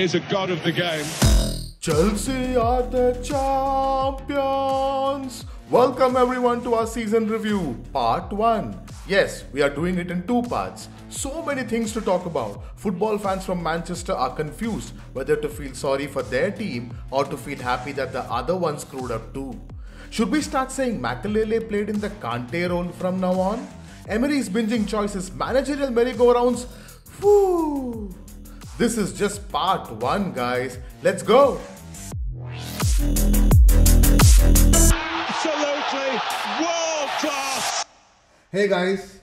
is a god of the game. Chelsea are the champions. Welcome everyone to our season review, part 1. Yes, we are doing it in 2 parts. So many things to talk about. Football fans from Manchester are confused whether to feel sorry for their team or to feel happy that the other one screwed up too. Should we start saying Makelele played in the Conte role from now on? Emery's binging choices, managerial merry-go-rounds. Whew. This is just part 1, guys. Let's go. Absolutely world class. Hey guys,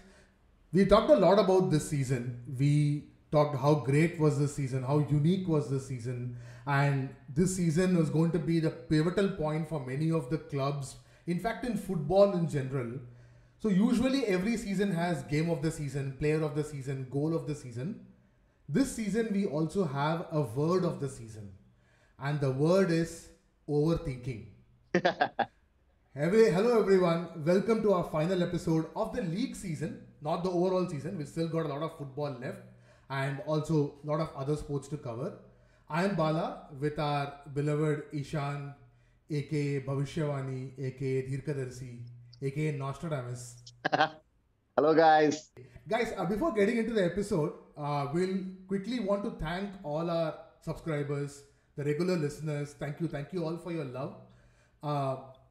we talked a lot about this season. We talked how great was this season, how unique was this season, and this season was going to be the pivotal point for many of the clubs, in fact in football in general. So usually every season has game of the season, player of the season, goal of the season. This season we also have a word of the season, and the word is overthinking. Hello everyone, welcome to our final episode of the league season, not the overall season. We still got a lot of football left and also a lot of other sports to cover. I am Bala with our beloved Eeshaan, aka Bhavishyavani, aka Dhirkadarsi, aka Nostradamus. Hello guys. Guys, before getting into the episode, we'll quickly want to thank all our subscribers, the regular listeners. Thank you all for your love.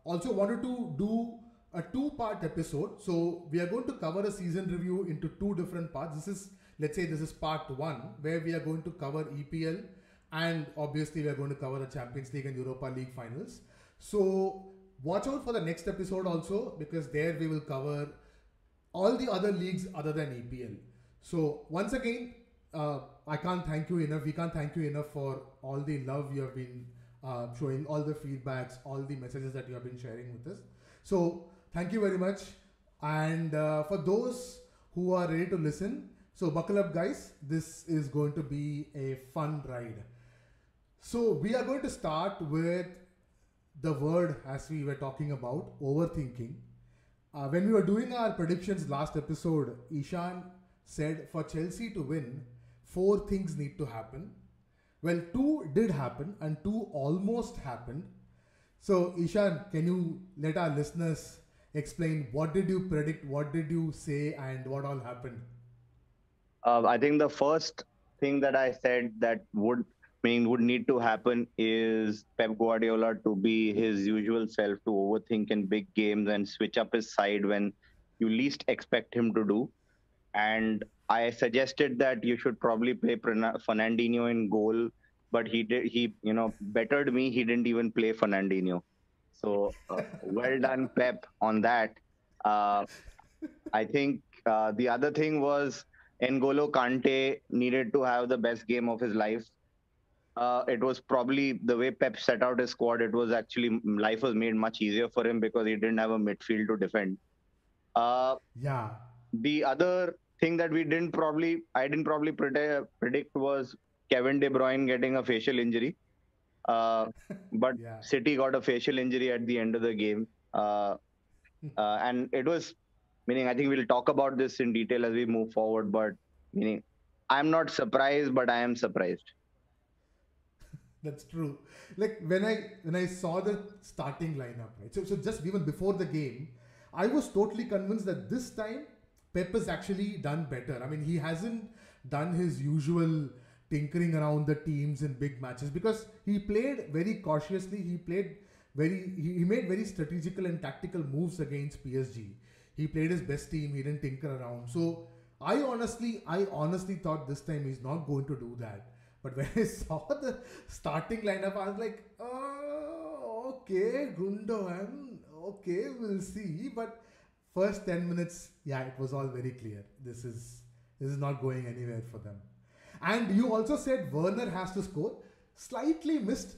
Also wanted to do a 2-part episode. So we are going to cover a season review into 2 different parts. This is part 1, where we are going to cover EPL, and obviously we are going to cover the Champions League and Europa League finals. So watch out for the next episode also, because there we will cover all the other leagues other than EPL. So once again, I can't thank you enough. We can't thank you enough for all the love you have been showing, all the feedbacks, all the messages that you have been sharing with us. So thank you very much. And for those who are ready to listen, so buckle up guys. This is going to be a fun ride. So we are going to start with the word, as we were talking about, overthinking. When we were doing our predictions last episode, Eeshaan said for Chelsea to win, 4 things need to happen. Well, 2 did happen and 2 almost happened. So Eeshaan, can you let our listeners explain what did you predict, what did you say, and what all happened? I think the first thing that I said that would need to happen is Pep Guardiola to be his usual self, to overthink in big games and switch up his side when you least expect him to do. And I suggested that you should probably play Fernandinho in goal, but he bettered me. He didn't even play Fernandinho. So well done, Pep, on that. I think the other thing was N'Golo Kante needed to have the best game of his life. It was probably the way Pep set out his squad. It was actually, life was made much easier for him because he didn't have a midfield to defend. The other thing that I didn't probably predict was Kevin De Bruyne getting a facial injury. But City got a facial injury at the end of the game. And it was, I think we'll talk about this in detail as we move forward, but I'm not surprised, but I am surprised. That's true. Like when I saw the starting lineup, right? So just even before the game, I was totally convinced that this time Pep has actually done better. He hasn't done his usual tinkering around the teams in big matches, because he played very cautiously. He made very strategical and tactical moves against PSG. He played his best team. He didn't tinker around. So I honestly thought this time he's not going to do that. But when I saw the starting lineup, I was like, oh, okay, Gundogan, okay, we'll see. But first 10 minutes, it was all very clear. This is not going anywhere for them. And you also said Werner has to score. Slightly missed.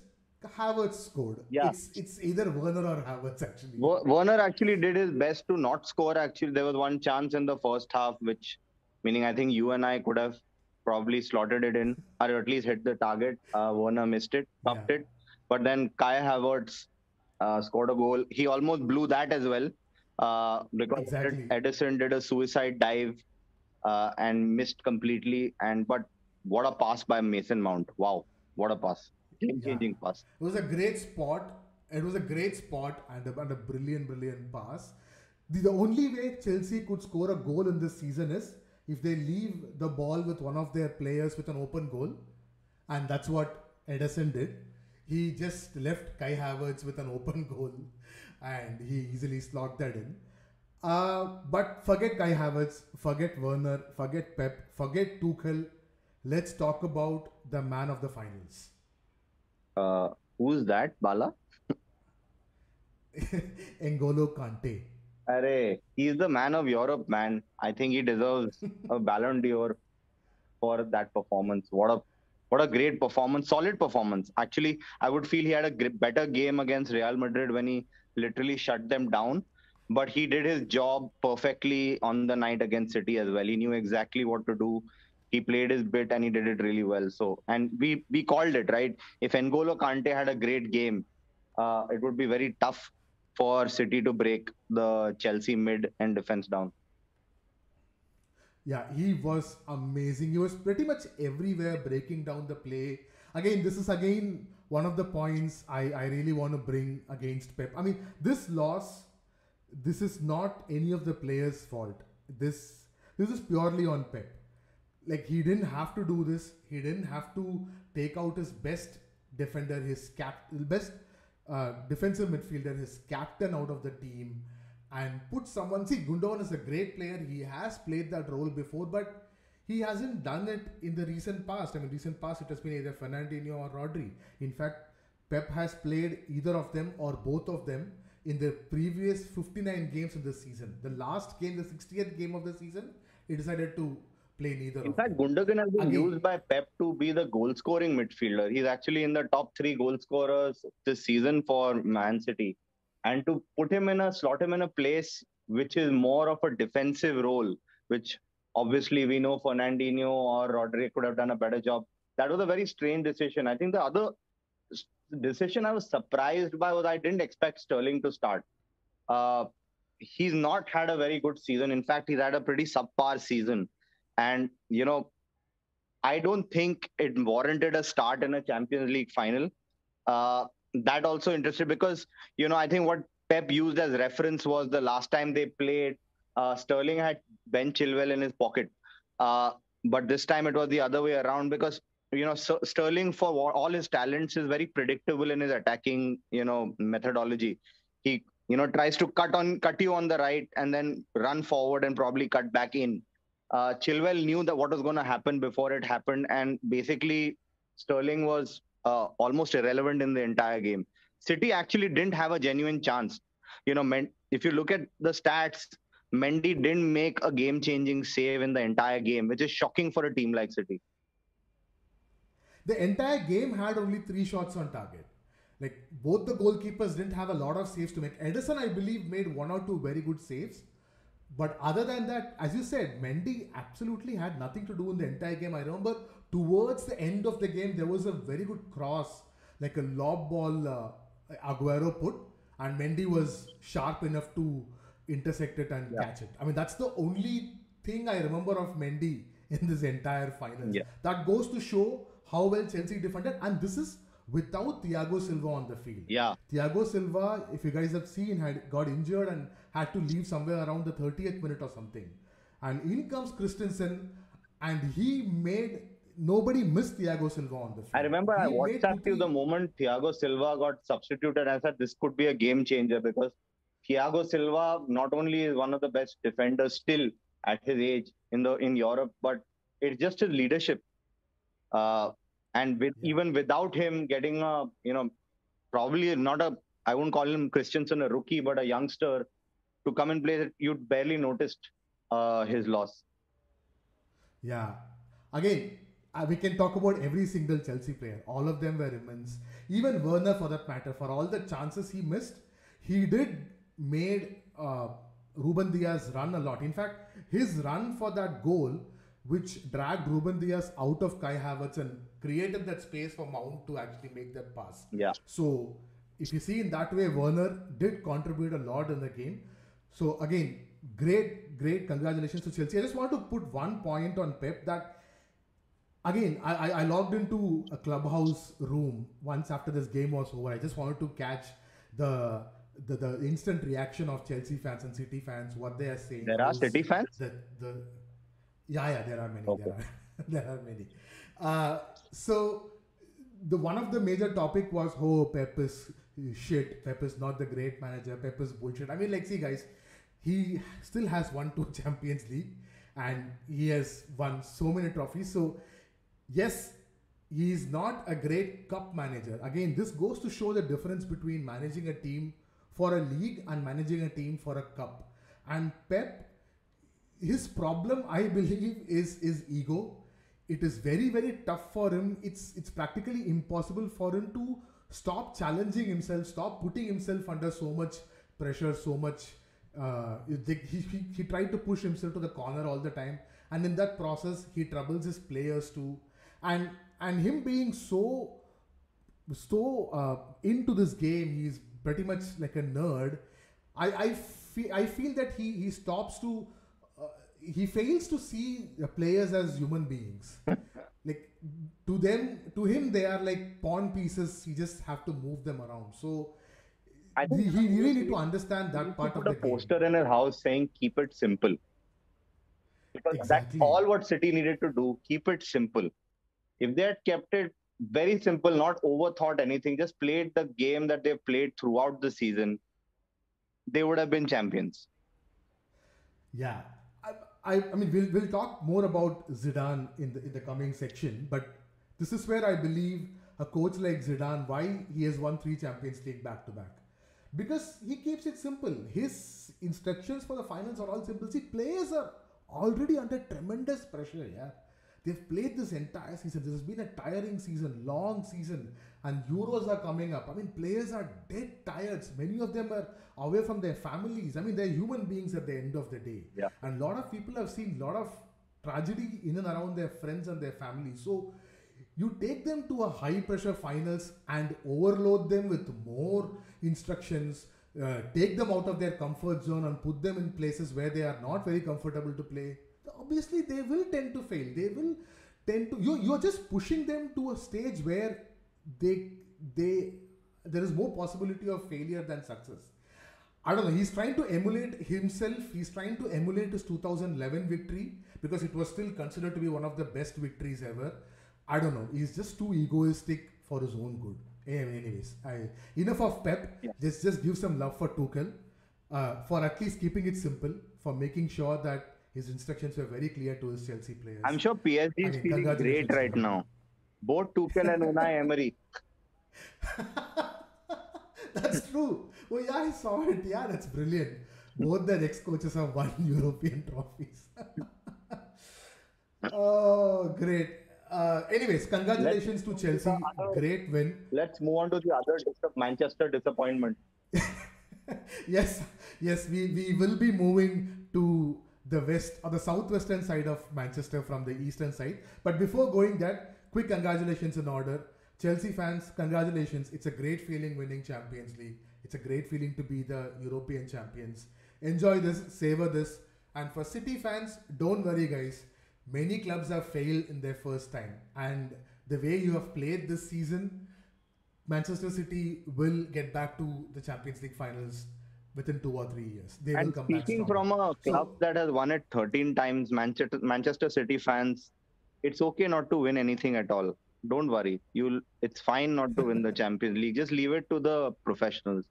Havertz scored. Yeah. It's either Werner or Havertz actually. Werner actually did his best to not score. Actually, there was one chance in the first half, I think you and I could have probably slotted it in, or at least hit the target. Werner missed it, cuffed it. But then Kai Havertz scored a goal. He almost blew that as well, because Edison did a suicide dive and missed completely. But what a pass by Mason Mount. Wow. What a pass. Game-changing pass. It was a great spot. It was a great spot and a brilliant pass. The only way Chelsea could score a goal in this season is if they leave the ball with one of their players with an open goal. And that's what Ederson did. He just left Kai Havertz with an open goal and he easily slogged that in. But forget Kai Havertz, forget Werner, forget Pep, forget Tuchel. Let's talk about the man of the finals. Who's that, Bala? N'Golo Conte. Arey, he's the man of Europe, man. I think he deserves a Ballon d'Or for that performance. What a great performance, solid performance. Actually, I would feel he had a better game against Real Madrid when he literally shut them down. But he did his job perfectly on the night against City as well. He knew exactly what to do. He played his bit and he did it really well. So, and we called it, right? If N'Golo Kante had a great game, it would be very tough for City to break the Chelsea mid and defense down. Yeah, he was amazing. He was pretty much everywhere breaking down the play. Again, this is one of the points I really want to bring against Pep. I mean, this loss, this is not any of the players' fault. This is purely on Pep. Like, he didn't have to do this. He didn't have to take out his best defender, his best defensive midfielder, his captain out of the team and put someone. See, Gundogan is a great player. He has played that role before, but he hasn't done it in the recent past. I mean, recent past, it has been either Fernandinho or Rodri. In fact, Pep has played either of them or both of them in the previous 59 games of the season. The last game, the 60th game of the season, he decided to play neither. In fact, Gundogan has been used by Pep to be the goal-scoring midfielder. He's actually in the top 3 goal scorers this season for Man City. And to slot him in a place which is more of a defensive role, which obviously we know Fernandinho or Rodri could have done a better job. That was a very strange decision. I think the other decision I was surprised by was I didn't expect Sterling to start. He's not had a very good season. In fact, he's had a pretty subpar season. And, I don't think it warranted a start in a Champions League final. That also interested because, I think what Pep used as reference was the last time they played, Sterling had Ben Chilwell in his pocket. But this time it was the other way around because, Sterling, for all his talents, is very predictable in his attacking, methodology. He, tries to cut you on the right and then run forward and probably cut back in. Chilwell knew that what was going to happen before it happened, and basically Sterling was almost irrelevant in the entire game. City actually didn't have a genuine chance. If you look at the stats, Mendy didn't make a game-changing save in the entire game, which is shocking for a team like City. The entire game had only 3 shots on target. Like, both the goalkeepers didn't have a lot of saves to make. Ederson, I believe, made 1 or 2 very good saves. But other than that, as you said, Mendy absolutely had nothing to do in the entire game. I remember towards the end of the game, there was a very good cross, like a lob ball Aguero put, and Mendy was sharp enough to intersect it and catch it. I mean, that's the only thing I remember of Mendy in this entire final. Yeah. That goes to show how well Chelsea defended, and this is without Thiago Silva on the field. Yeah. Thiago Silva, if you guys have seen, got injured and had to leave somewhere around the 30th minute or something. And in comes Christensen, and nobody missed Thiago Silva on the field. I remember I WhatsApped you the moment Thiago Silva got substituted. I said this could be a game changer because Thiago Silva not only is one of the best defenders still at his age in Europe, but it's just his leadership. Even without him getting probably I wouldn't call him Christensen a rookie, but a youngster to come and play, you'd barely noticed his loss. Yeah. Again, we can talk about every single Chelsea player. All of them were immense. Even Werner, for that matter, for all the chances he missed, he made Ruben Dias run a lot. In fact, his run for that goal, which dragged Ruben Dias out of Kai Havertz and created that space for Mount to actually make that pass. Yeah. So, if you see in that way, Werner did contribute a lot in the game. So, again, great congratulations to Chelsea. I just want to put one point on Pep that again, I logged into a clubhouse room once after this game was over. I just wanted to catch the the instant reaction of Chelsea fans and City fans, what they are saying. There are How's City fans? the yeah, there are many. Okay. There are many. So the one of the major topic was, oh, Pep is shit. Pep is not the great manager. Pep is bullshit. I mean, like, see, guys, he still has won 2 Champions League, and he has won so many trophies. So yes, he is not a great cup manager. Again, this goes to show the difference between managing a team for a league and managing a team for a cup. And Pep, his problem, I believe, is ego. It is very, very tough for him. It's practically impossible for him to stop challenging himself, stop putting himself under so much pressure, so much. He tried to push himself to the corner all the time, and in that process, he troubles his players too. And him being so into this game, he's pretty much like a nerd. I feel that he stops to he fails to see the players as human beings. Like, to him, they are like pawn pieces. You just have to move them around. So I think he really need to understand he that part put of a the game. poster in her house saying "Keep it simple." Because Exactly. that's all what City needed to do. Keep it simple. If they had kept it very simple, not overthought anything, just played the game that they've played throughout the season, they would have been champions. Yeah, I mean, we'll talk more about Zidane in the coming section, but this is where I believe a coach like Zidane, why he has won 3 Champions League back to back, because he keeps it simple. His instructions for the finals are all simple. See, players are already under tremendous pressure. Yeah, they've played this entire season. This has been a tiring season, long season, and Euros are coming up. I mean, players are dead tired. Many of them are away from their families. I mean, they're human beings at the end of the day. Yeah. And a lot of people have seen a lot of tragedy in and around their friends and their families. So you take them to a high pressure finals and overload them with more instructions, take them out of their comfort zone and put them in places where they are not very comfortable to play. Obviously, they will tend to fail. They will tend to, you're just pushing them to a stage where there is more possibility of failure than success. I don't know. He's trying to emulate himself. He's trying to emulate his 2011 victory because it was still considered to be one of the best victories ever. I don't know. He's just too egoistic for his own good. Anyways, enough of Pep. Yeah. Just give some love for Tuchel, for at least keeping it simple, for making sure that his instructions were very clear to his Chelsea players. I'm sure PSG is feeling great right now. Both Tuchel and Unai Emery. That's true. Oh yeah, I saw it. Yeah, that's brilliant. Both their ex-coaches have won European trophies. Oh, great. Anyways, congratulations to Chelsea. Great win. Let's move on to the other Manchester disappointment. Yes, we will be moving to the west or the southwestern side of Manchester from the eastern side. But before going that, quick congratulations in order. Chelsea fans, congratulations. It's a great feeling winning Champions League. It's a great feeling to be the European champions. Enjoy this, savor this. And for City fans, don't worry, guys. Many clubs have failed in their first time. And the way you have played this season, Manchester City will get back to the Champions League finals within 2 or 3 years. They will come back. Speaking from a club that has won it 13 times, Manchester City fans, it's okay not to win anything at all. Don't worry. It's fine not to win the Champions League. Just leave it to the professionals.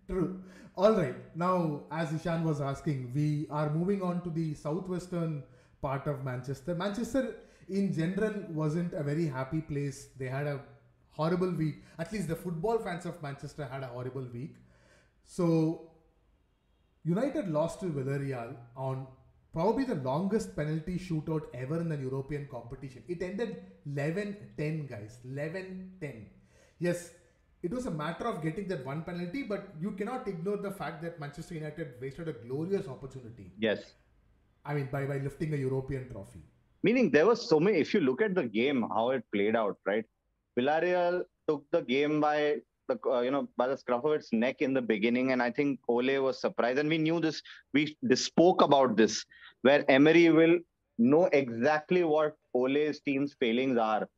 True. All right. Now, as Eeshaan was asking, we are moving on to the southwestern part of Manchester. Manchester, in general, wasn't a very happy place. They had a horrible week. At least the football fans of Manchester had a horrible week. So, United lost to Villarreal on probably the longest penalty shootout ever in an European competition. It ended 11-10, guys. 11-10. Yes, it was a matter of getting that one penalty, but you cannot ignore the fact that Manchester United wasted a glorious opportunity. Yes. I mean, by lifting a European trophy. Meaning there was so many, if you look at the game, how it played out, right? Villarreal took the game by the scruff of its neck in the beginning, and I think Ole was surprised. And we knew this. We spoke about this, where Emery will know exactly what Ole's team's failings are.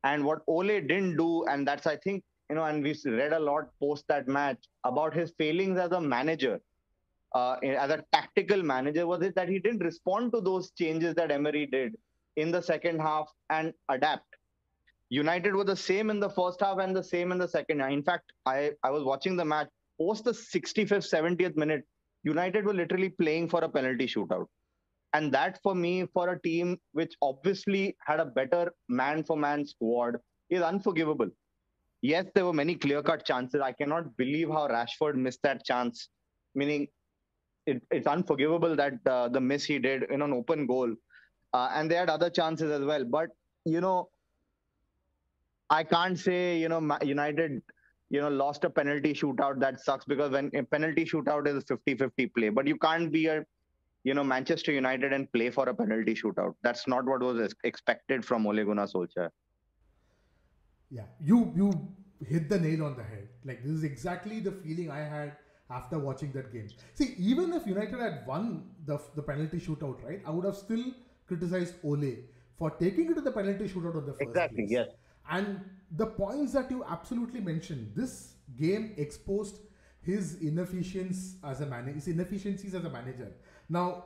And what Ole didn't do, and that's, I think, and we've read a lot post that match about his failings as a manager, as a tactical manager, was it that he didn't respond to those changes that Emery did in the second half and adapt. United were the same in the first half and the same in the second half. In fact, I was watching the match post the 65th, 70th minute. United were literally playing for a penalty shootout. And that, for me, for a team which obviously had a better man-for-man squad, is unforgivable. Yes, there were many clear-cut chances. I cannot believe how Rashford missed that chance. Meaning, it's unforgivable that the miss he did in an open goal. And they had other chances as well. But, I can't say, United, lost a penalty shootout. That sucks, because when a penalty shootout is a 50-50 play. But you can't be Manchester United and play for a penalty shootout. That's not what was expected from Ole Gunnar Solskjaer. Yeah, you hit the nail on the head. Like, this is exactly the feeling I had after watching that game. See, even if United had won the penalty shootout, right, I would have still criticized Ole for taking it to the penalty shootout in the first place. Yes. And the points that you absolutely mentioned, this game exposed his inefficiencies as a manager. Now,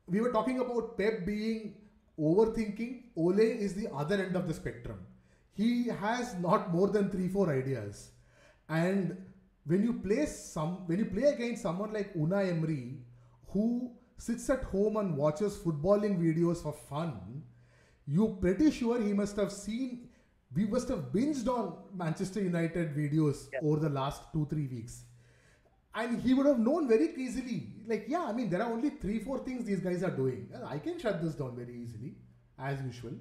we were talking about Pep being overthinking. Ole is the other end of the spectrum. He has not more than 3-4 ideas. And when you play against someone like Unai Emery, who sits at home and watches footballing videos for fun, you're pretty sure we must have binged on Manchester United videos over the last 2-3 weeks. And he would have known very easily, like, there are only 3-4 things these guys are doing. I can shut this down very easily, as usual.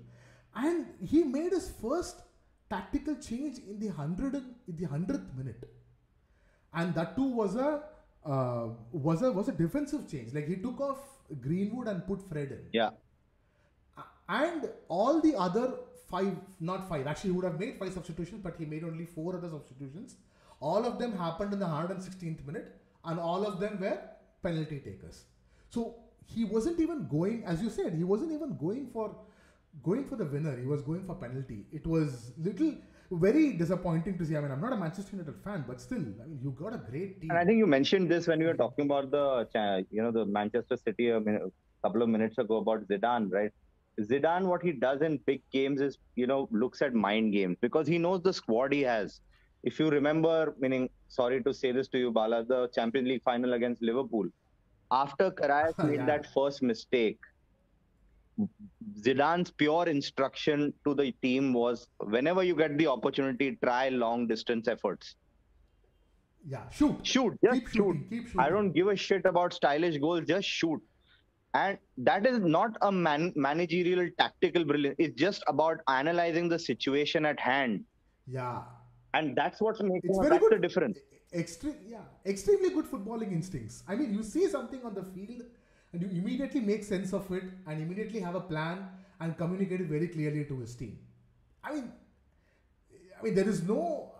And he made his first tactical change in the 100th minute. And that too was a defensive change. Like, he took off Greenwood and put Fred in. Yeah. And all the other he would have made 5 substitutions, but he made only 4 other substitutions. All of them happened in the 116th minute, and all of them were penalty takers. So he wasn't even going, as you said, going for the winner. He was going for penalty. It was very disappointing to see. I'm not a Manchester United fan, but still, you got a great team. And I think you mentioned this when you were talking about the Manchester City a couple of minutes ago about Zidane, right? Zidane, what he does in big games is, looks at mind games, because he knows the squad he has. If you remember, sorry to say this to you, Bala, the Champions League final against Liverpool, after Karius made that first mistake, Zidane's pure instruction to the team was, whenever you get the opportunity, try long distance efforts. Yeah, shoot. Keep shooting. I don't give a shit about stylish goals, just shoot. And that is not a managerial tactical brilliance. It's just about analyzing the situation at hand. Yeah. And that's what's making the difference. Extremely good footballing instincts. You see something on the field and you immediately make sense of it and immediately have a plan and communicate it very clearly to his team. There is no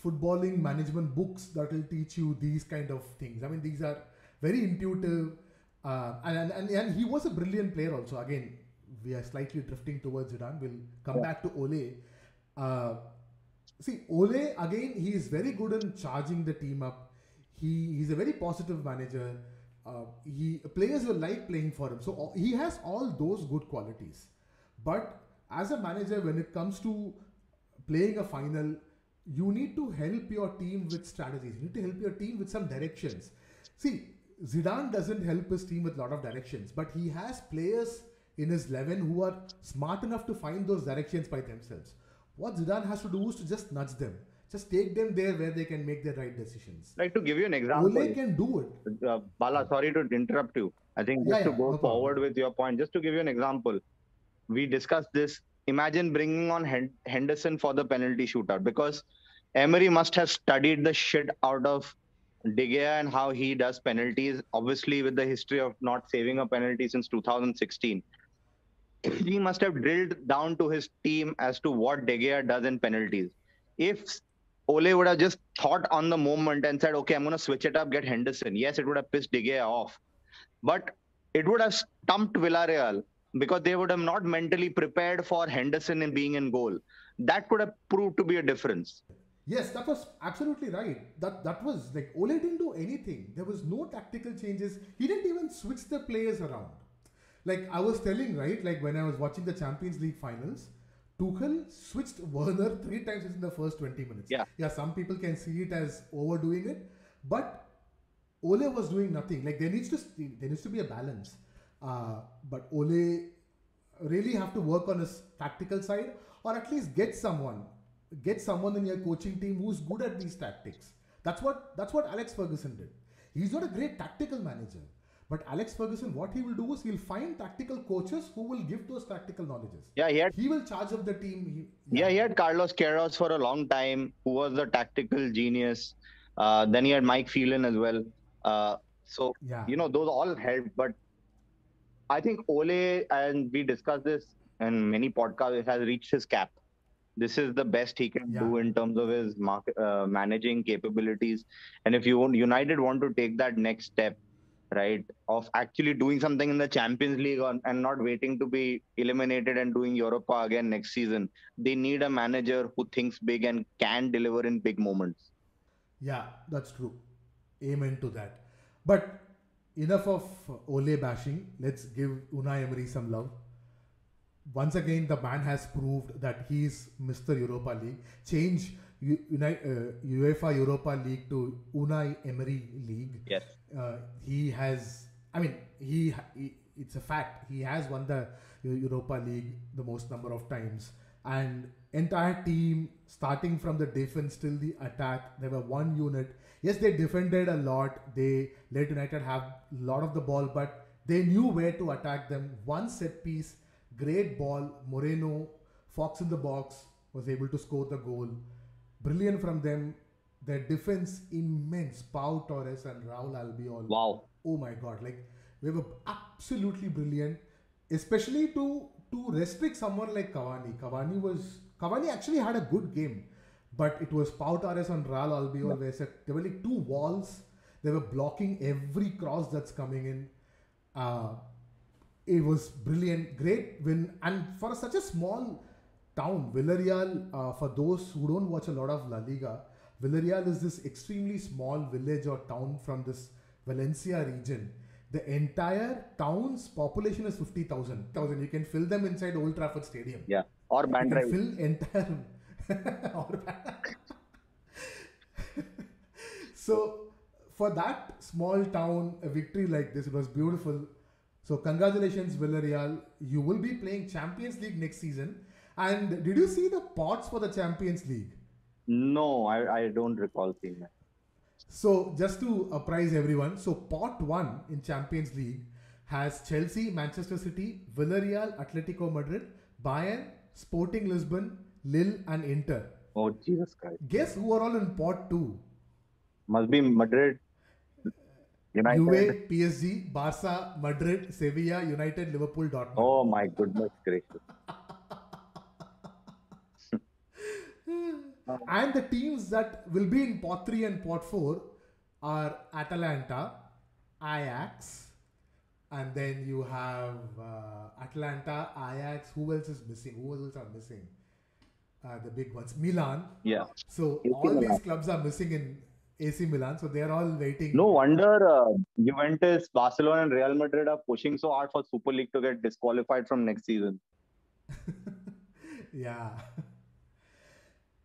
footballing management books that will teach you these kind of things. These are very intuitive. And he was a brilliant player also. Again, we are slightly drifting towards Zidane. We'll come back to Ole. Ole, again, he is very good in charging the team up. He's a very positive manager. Players will like playing for him. So he has all those good qualities. But as a manager, when it comes to playing a final, you need to help your team with strategies. You need to help your team with some directions. See, Zidane doesn't help his team with a lot of directions, but he has players in his 11 who are smart enough to find those directions by themselves. What Zidane has to do is to just nudge them. Just take them there where they can make the right decisions. Like, to give you an example. Ole can do it. Bala, sorry to interrupt you. I think just to go forward with your point, just to give you an example. We discussed this. Imagine bringing on Henderson for the penalty shootout, because Emery must have studied the shit out of De Gea and how he does penalties, obviously with the history of not saving a penalty since 2016. He must have drilled down to his team as to what De Gea does in penalties. If Ole would have just thought on the moment and said, okay, I'm going to switch it up, get Henderson. Yes, it would have pissed De Gea off. But it would have stumped Villarreal because they would have not mentally prepared for Henderson in being in goal. That could have proved to be a difference. Yes, that was absolutely right. That was like Ole didn't do anything. There was no tactical changes. He didn't even switch the players around. Like I was telling, right? Like when I was watching the Champions League finals, Tuchel switched Werner 3 times in the first 20 minutes. Yeah. Some people can see it as overdoing it, but Ole was doing nothing. Like there needs to be a balance. But Ole really have to work on his tactical side, or at least get someone in your coaching team who's good at these tactics. That's what Alex Ferguson did. He's not a great tactical manager, but Alex Ferguson, what he will do is he'll find tactical coaches who will give those tactical knowledges. Yeah, he will charge up the team. He had Carlos Queiroz for a long time, who was a tactical genius. Then he had Mike Phelan as well. Those all helped. But I think Ole, and we discussed this in many podcasts, has reached his cap. This is the best he can do in terms of his managing capabilities. And if United want to take that next step, right, of actually doing something in the Champions League and not waiting to be eliminated and doing Europa again next season, they need a manager who thinks big and can deliver in big moments. Yeah, that's true. Amen to that. But enough of Ole bashing. Let's give Unai Emery some love. Once again, the man has proved that he's Mr. Europa League. Change UEFA Europa League to Unai Emery League. Yes. It's a fact. He has won the Europa League the most number of times. And entire team, starting from the defense till the attack, they were one unit. Yes, they defended a lot. They let United have a lot of the ball, but they knew where to attack them. One set piece, great ball. Moreno, Fox in the box, was able to score the goal. Brilliant from them. Their defense, immense. Pau Torres and Raul Albiol. Wow. Oh my God. Like, they were absolutely brilliant. Especially to restrict someone like Cavani. Cavani actually had a good game. But it was Pau Torres and Raul Albiol. There were like two walls. They were blocking every cross that's coming in. It was brilliant. Great win. And for such a small town, Villarreal, for those who don't watch a lot of La Liga, Villarreal is this extremely small village or town from this Valencia region. The entire town's population is 50,000. You can fill them inside Old Trafford Stadium. Yeah. Or Band Drive. Fill entire... So, for that small town, a victory like this, it was beautiful. So, congratulations, Villarreal. You will be playing Champions League next season. And did you see the pots for the Champions League? No, I don't recall seeing that. So, just to apprise everyone, so pot 1 in Champions League has Chelsea, Manchester City, Villarreal, Atletico Madrid, Bayern, Sporting Lisbon, Lille and Inter. Oh, Jesus Christ. Guess who are all in pot 2? Must be Madrid, United. Juve, PSG, Barca, Madrid, Sevilla, United, Liverpool, Dortmund. Oh my goodness gracious. And the teams that will be in pot 3 and pot 4 are Atalanta, Ajax, and then you have Atlanta, Ajax. Who else is missing? Who else are missing? The big ones. Milan. Yeah. So all these clubs are missing in AC Milan. So they are all waiting. No wonder Juventus, Barcelona and Real Madrid are pushing so hard for Super League to get disqualified from next season. Yeah.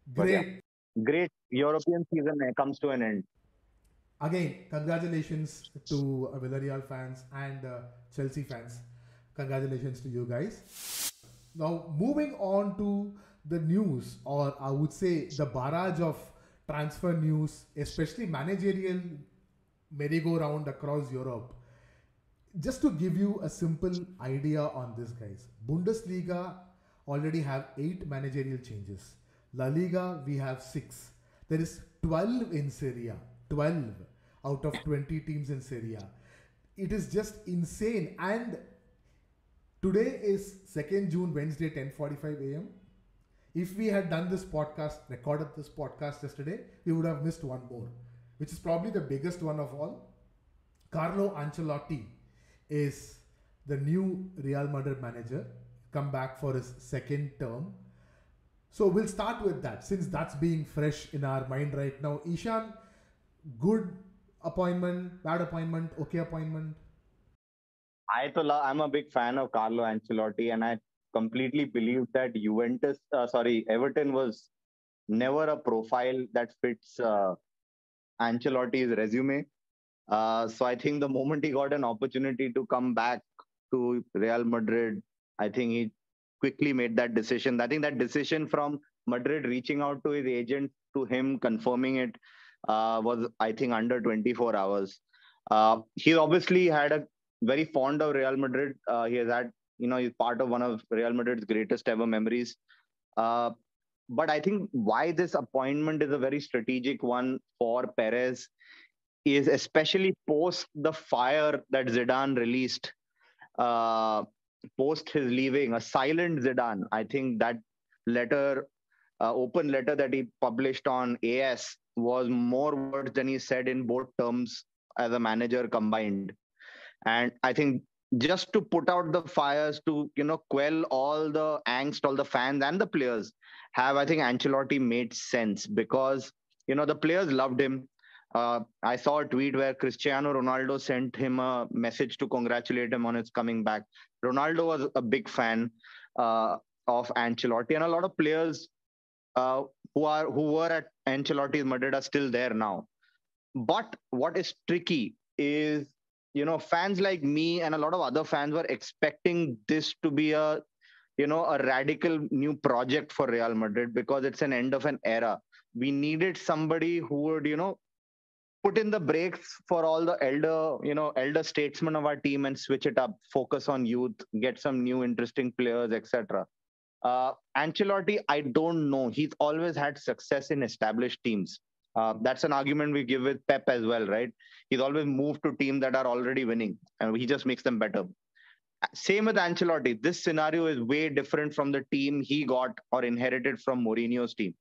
But Great. Great European season comes to an end. Again, congratulations to Villarreal fans and Chelsea fans. Congratulations to you guys. Now, moving on to the news, or I would say the barrage of transfer news, especially managerial merry-go-round across Europe. Just to give you a simple idea on this, guys. Bundesliga already have 8 managerial changes. La Liga, we have 6. There is 12 in Serie A. 12 out of 20 teams in Serie A. It is just insane. And today is 2nd June, Wednesday, 10:45 a.m. If we had done this podcast, recorded this podcast yesterday, we would have missed one more, which is probably the biggest one of all. Carlo Ancelotti is the new Real Madrid manager, come back for his second term. So we'll start with that since that's being fresh in our mind right now. Eeshaan, good appointment, bad appointment, okay appointment? I'm a big fan of Carlo Ancelotti, and I completely believe that Everton was never a profile that fits Ancelotti's resume. So I think the moment he got an opportunity to come back to Real Madrid, I think he quickly made that decision. I think that decision from Madrid reaching out to his agent to him confirming it was, I think, under 24 hours. He obviously had a very fond of Real Madrid. He has had, he's part of one of Real Madrid's greatest ever memories. But I think why this appointment is a very strategic one for Perez is especially post the fire that Zidane released uh, post his leaving, a silent Zidane. I think that letter, open letter that he published on AS was more words than he said in both terms as a manager combined. And I think just to put out the fires, to quell all the angst, all the fans and the players, I think Ancelotti made sense because the players loved him. I saw a tweet where Cristiano Ronaldo sent him a message to congratulate him on his coming back. Ronaldo was a big fan of Ancelotti, and a lot of players uh, who were at Ancelotti's Madrid are still there now. But what is tricky is, fans like me and a lot of other fans were expecting this to be a radical new project for Real Madrid because it's an end of an era. We needed somebody who would, put in the brakes for all the elder statesmen of our team and switch it up, focus on youth, get some new interesting players, etc. Ancelotti, I don't know. He's always had success in established teams. That's an argument we give with Pep as well, right? He's always moved to teams that are already winning, and he just makes them better. Same with Ancelotti. This scenario is way different from the team he got or inherited from Mourinho's team.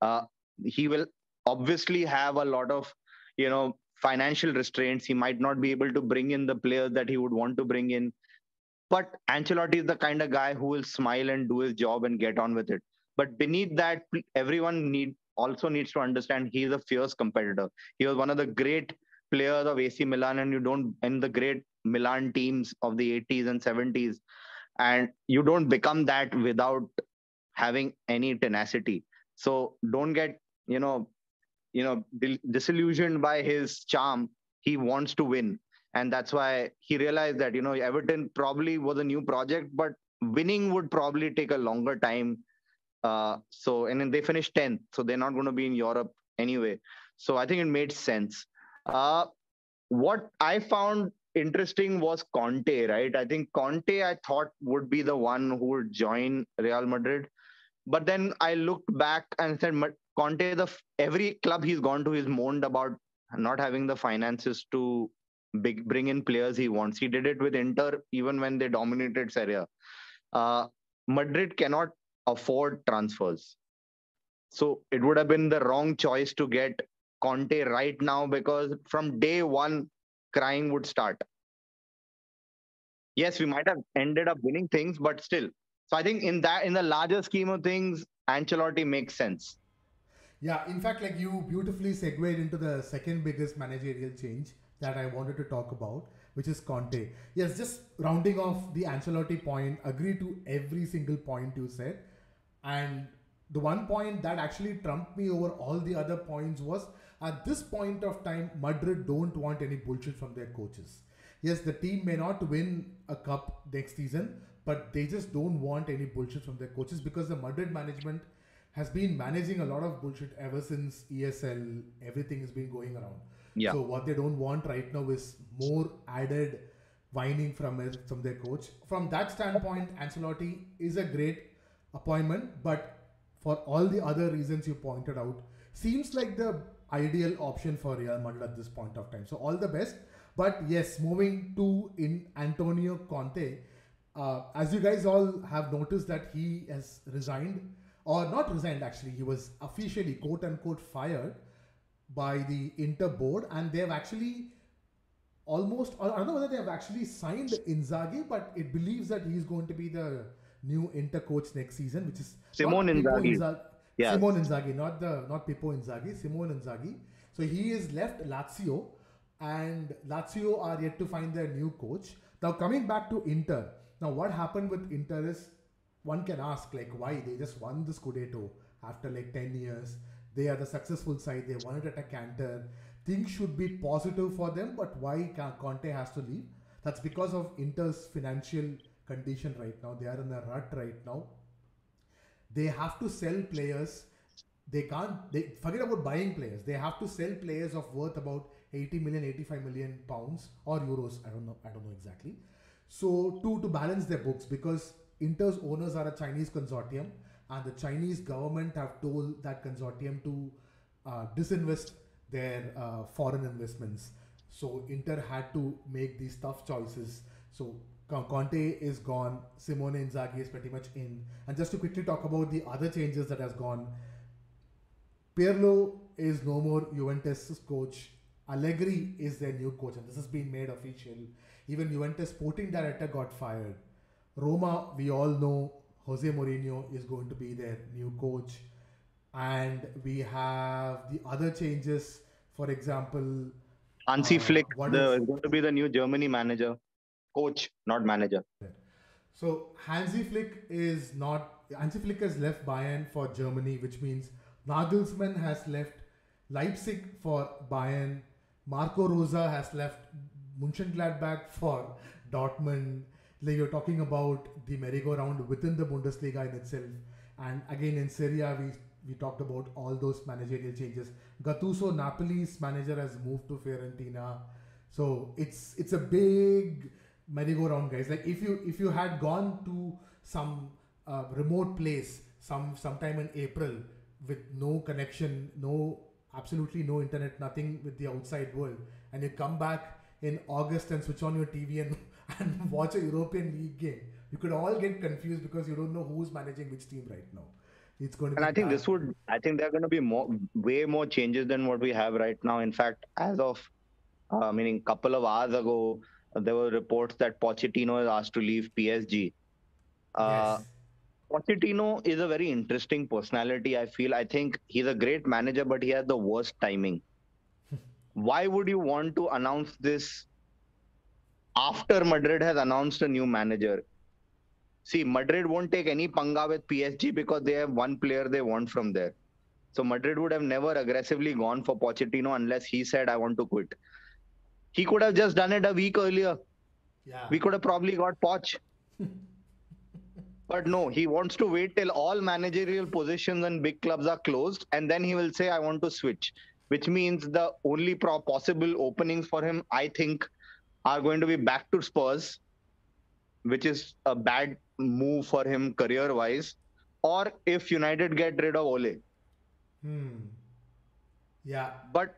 Uh, he will obviously have a lot of, financial restraints. He might not be able to bring in the players that he would want to bring in. But Ancelotti is the kind of guy who will smile and do his job and get on with it. But beneath that, everyone also needs to understand he is a fierce competitor. He was one of the great players of AC Milan, and the great Milan teams of the 80s and 70s. And you don't become that without having any tenacity. So don't get, disillusioned by his charm. He wants to win. And that's why he realized that, Everton probably was a new project, but winning would probably take a longer time. And then they finished 10th. So they're not going to be in Europe anyway. So I think it made sense. What I found interesting was Conte, right? I think Conte, I thought, would be the one who would join Real Madrid. But then I looked back and said, Conte, every club he's gone to, he's moaned about not having the finances to bring in players he wants. He did it with Inter even when they dominated Serie A. Madrid cannot afford transfers. So it would have been the wrong choice to get Conte right now because from day one, crying would start. Yes, we might have ended up winning things, but still. So I think in the larger scheme of things, Ancelotti makes sense. Yeah, in fact, like you beautifully segued into the second biggest managerial change that I wanted to talk about, which is Conte. Yes, just rounding off the Ancelotti point, agree to every single point you said. And the one point that actually trumped me over all the other points was at this point of time, Madrid don't want any bullshit from their coaches. Yes, the team may not win a cup next season, but they just don't want any bullshit from their coaches because the Madrid management has been managing a lot of bullshit ever since ESL. Everything has been going around. Yeah. So what they don't want right now is more added whining from their coach. From that standpoint, Ancelotti is a great appointment, but for all the other reasons you pointed out, seems like the ideal option for Real Madrid at this point of time. So all the best. But yes, moving to in Antonio Conte, as you guys all have noticed that he has resigned, or not resigned actually, he was officially quote unquote fired by the Inter board, and they have actually almost, I don't know whether they have actually signed Inzaghi, but it believes that he's going to be the new Inter coach next season, which is Simone not Pippo Inzaghi. Inzaghi. Yeah. Simone Inzaghi, not Pippo Inzaghi, Simone Inzaghi. So he is left Lazio, and Lazio are yet to find their new coach. Now coming back to Inter, now what happened with Inter is, one can ask like why they just won the Scudetto after like 10 years. They are the successful side. They won it at a canter. Things should be positive for them, but why Conte has to leave? That's because of Inter's financial condition right now. They are in a rut right now. They have to sell players. They forget about buying players. They have to sell players of worth about 80 million, 85 million pounds or euros. I don't know exactly. So to balance their books, because Inter's owners are a Chinese consortium, and the Chinese government have told that consortium to disinvest their foreign investments. So Inter had to make these tough choices. So Conte is gone, Simone Inzaghi is pretty much in. And just to quickly talk about the other changes that has gone, Pirlo is no more Juventus' coach. Allegri is their new coach, and this has been made official. Even Juventus sporting director got fired. Roma, we all know Jose Mourinho is going to be their new coach. And we have the other changes, for example, Hansi Flick is going to be the new Germany manager. Coach, not manager. So Hansi Flick has left Bayern for Germany, which means Nagelsmann has left Leipzig for Bayern. Marco Rosa has left Mönchengladbach for Dortmund. Like you're talking about the merry-go-round within the Bundesliga in itself. And again in Serie A, we talked about all those managerial changes. Gattuso, Napoli's manager, has moved to Fiorentina. So it's a big merry-go-round, guys. Like if you had gone to some remote place sometime in April with no connection, absolutely no internet, nothing with the outside world, and you come back in August and switch on your TV and watch a European League game, you could all get confused because you don't know who's managing which team right now. It's going to be. And I think there are going to be way more changes than what we have right now. In fact, as of meaning couple of hours ago, there were reports that Pochettino is asked to leave PSG. Yes. Pochettino is a very interesting personality, I feel. I think he's a great manager, but he has the worst timing. Why would you want to announce this after Madrid has announced a new manager? See, Madrid won't take any panga with PSG because they have one player they want from there. So Madrid would have never aggressively gone for Pochettino unless he said, I want to quit. He could have just done it a week earlier. Yeah. We could have probably got Poch. But no, he wants to wait till all managerial positions and big clubs are closed, and then he will say, I want to switch. Which means the only possible openings for him, I think, are going to be back to Spurs, which is a bad move for him career-wise, or if United get rid of Ole. Yeah. But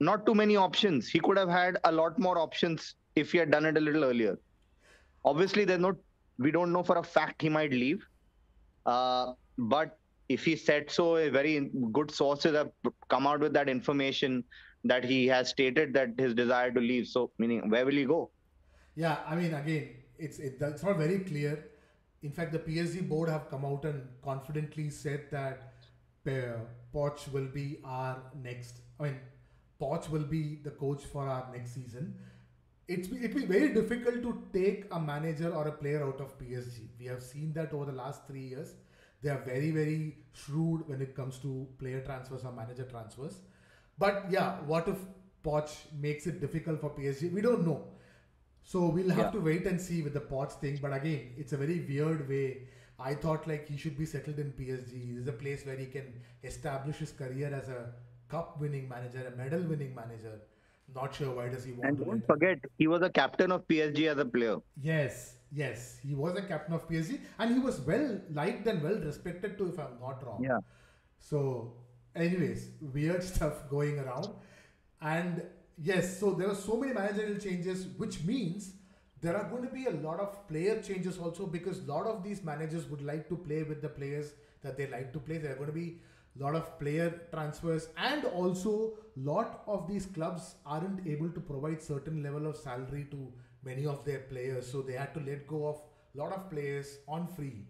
not too many options. He could have had a lot more options if he had done it a little earlier. Obviously, we don't know for a fact he might leave. But if he said so, very good sources have come out with that information that he has stated that his desire to leave. So, meaning, where will he go? Yeah, I mean, again, it's not very clear. In fact, the PSG board have come out and confidently said that Poch will be Poch will be the coach for our next season. It'll be very difficult to take a manager or a player out of PSG. We have seen that over the last 3 years. They are very, very shrewd when it comes to player transfers or manager transfers. But yeah, what if Poch makes it difficult for PSG? We don't know. So we'll have to wait and see with the Poch thing. But again, it's a very weird way. I thought like he should be settled in PSG. This is a place where he can establish his career as a cup-winning manager, a medal-winning manager. Not sure why does he want and to. And don't forget, he was a captain of PSG as a player. Yes, he was a captain of PSG, and he was well liked and well respected too, if I'm not wrong. Yeah. So, anyways, weird stuff going around, and yes, so there are so many managerial changes, which means there are going to be a lot of player changes also, because a lot of these managers would like to play with the players that they like to play. There are going to be lot of player transfers, and also lot of these clubs aren't able to provide certain level of salary to many of their players, so they had to let go of a lot of players on free.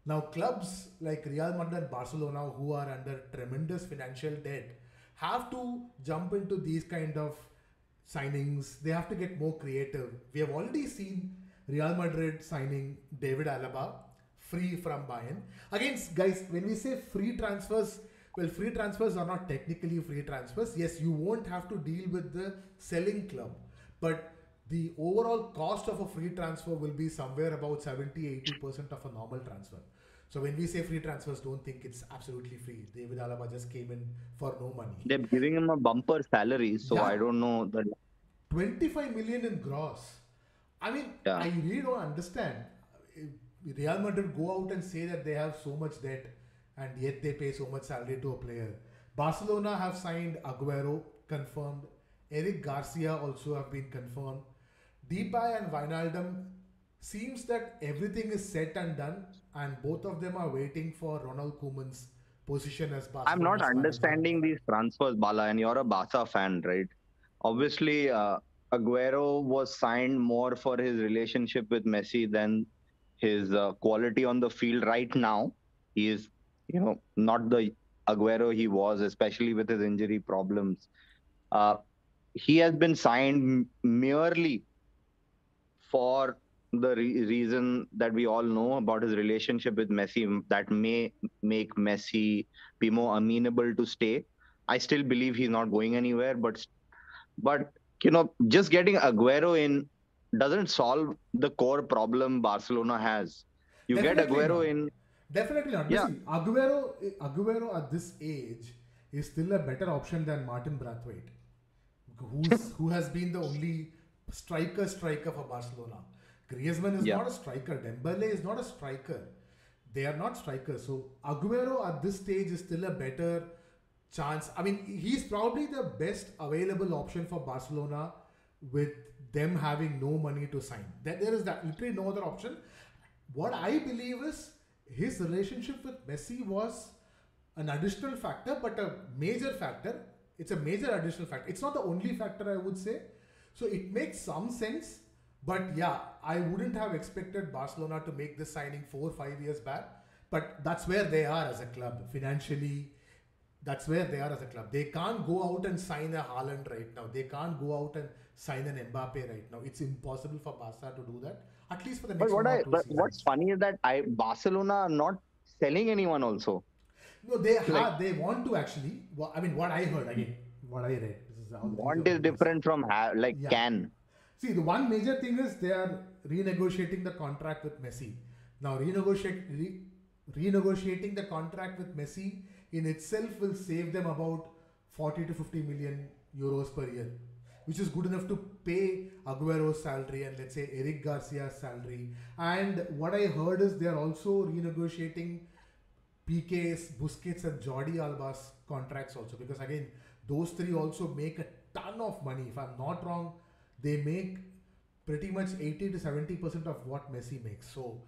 Now clubs like Real Madrid and Barcelona, who are under tremendous financial debt, have to jump into these kind of signings. They have to get more creative. We have already seen Real Madrid signing David Alaba free from Bayern. Again, guys, when we say free transfers, well, free transfers are not technically free transfers. Yes, you won't have to deal with the selling club, but the overall cost of a free transfer will be somewhere about 70-80% of a normal transfer. So when we say free transfers, don't think it's absolutely free. David Alaba just came in for no money. They're giving him a bumper salary, so I don't know. 25 million in gross. I mean, I really don't understand. Real Madrid go out and say that they have so much debt and yet they pay so much salary to a player. Barcelona have signed Aguero, confirmed. Eric Garcia also have been confirmed. Depay and Wijnaldum, seems that everything is set and done, and both of them are waiting for Ronald Koeman's position as Barcelona. I'm not understanding these transfers, Bala, and you're a Barca fan, right? Obviously, Aguero was signed more for his relationship with Messi than his quality on the field right now. He is, not the Aguero he was, especially with his injury problems. He has been signed merely for the reason that we all know about his relationship with Messi, that may make Messi be more amenable to stay. I still believe he's not going anywhere, but just getting Aguero in doesn't solve the core problem Barcelona has. You get Aguero in. Definitely not. Yeah. See, Aguero at this age is still a better option than Martin Braithwaite, who has been the only striker for Barcelona. Griezmann is not a striker. Dembele is not a striker. They are not strikers. So Aguero at this stage is still a better chance. I mean, he's probably the best available option for Barcelona with them having no money to sign. There is literally no other option. What I believe is his relationship with Messi was an additional factor, but a major factor. It's a major additional factor. It's not the only factor, I would say. So it makes some sense. But yeah, I wouldn't have expected Barcelona to make this signing 4 or 5 years back. But that's where they are as a club. Financially, that's where they are as a club. They can't go out and sign a Haaland right now. They can't go out and sign an Mbappe right now. It's impossible for Barca to do that, at least for the next 1 or 2 seasons. What's funny is that Barcelona are not selling anyone also. No, they want to actually. I mean, what I heard, again, what I read. Want is different from can. See, the one major thing is they are renegotiating the contract with Messi. Now, renegotiating the contract with Messi in itself will save them about 40 to 50 million euros per year, which is good enough to pay Aguero's salary and let's say Eric Garcia's salary. And what I heard is they are also renegotiating PK's, Busquets and Jordi Alba's contracts also, because again, those three also make a ton of money. If I'm not wrong, they make pretty much 80 to 70% of what Messi makes. So